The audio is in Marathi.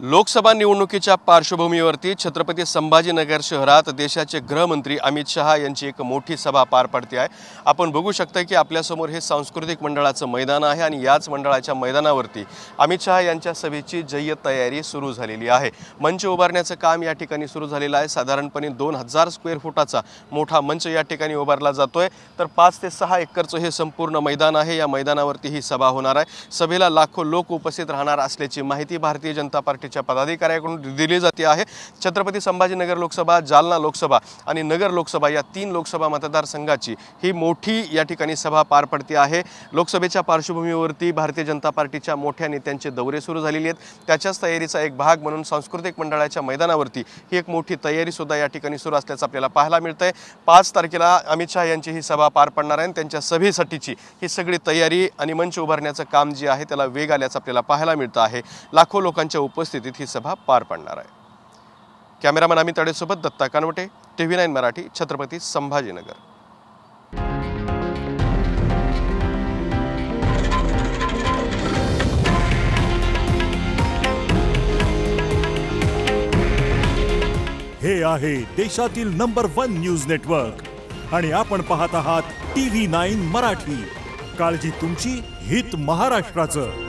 लोकसभा निवडणुकीच्या पार्श्वभूमीवरती छत्रपती संभाजीनगर शहरात देशाचे गृहमंत्री अमित शहा यांची एक मोठी सभा पार पडते आहे। आपण बघू शकता की आपल्यासमोर हे सांस्कृतिक मंडळाचं मैदान आहे आणि याच मंडळाच्या मैदानावरती अमित शहा यांच्या सभेची जय्यत तयारी सुरू झालेली आहे। मंच उभारण्याचं काम या ठिकाणी सुरू झालेलं आहे। साधारणपणे 2000 स्क्वेअर फुटाचा मोठा मंच या ठिकाणी उभारला जातोय। तर 5 ते 6 एकरचं हे संपूर्ण मैदान आहे। या मैदानावरती ही सभा होणार आहे। सभेला लाखो लोक उपस्थित राहणार असल्याची माहिती भारतीय जनता पार्टी पदाधिकाऱ्यांकडून दिली जाते आहे। छत्रपती संभाजीनगर लोकसभा, जालना लोकसभा आणि नगर लोकसभा या 3 लोकसभा मतदारसंघाची ही मोठी या ठिकाणी सभा पार पडते आहे। लोकसभेच्या पार्श्वभूमीवरती भारतीय जनता पार्टीच्या मोठ्या नेत्यांचे दौरे सुरू झालेले आहेत। त्याच्याच तयारीचा एक भाग म्हणून सांस्कृतिक मंडळाच्या मैदानावरती ही एक मोठी तयारी सुद्धा या ठिकाणी सुरू असल्याचं आपल्याला पाहायला मिळतंय। 5 तारखेला अमित शहा यांची ही सभा पार पडणार आहे। त्यांच्या सभेसाठीची ही सगळी तयारी आणि मंच उभारण्याचं काम जे आहे त्याला वेग आल्याचं आपल्याला पाहायला मिळतं आहे। लाखो लोकांच्या उपस्थितीत ही सभा पार पडणार आहे। कॅमेरामन अमित अडेसोबत दत्ता कानवटे, TV9 मराठी, छत्रपती संभाजीनगर। हे आहे देशातील नंबर 1 न्यूज नेटवर्क आणि आपण पाहत आहात TV9 मराठी। काळजी तुमची, हित महाराष्ट्राचं।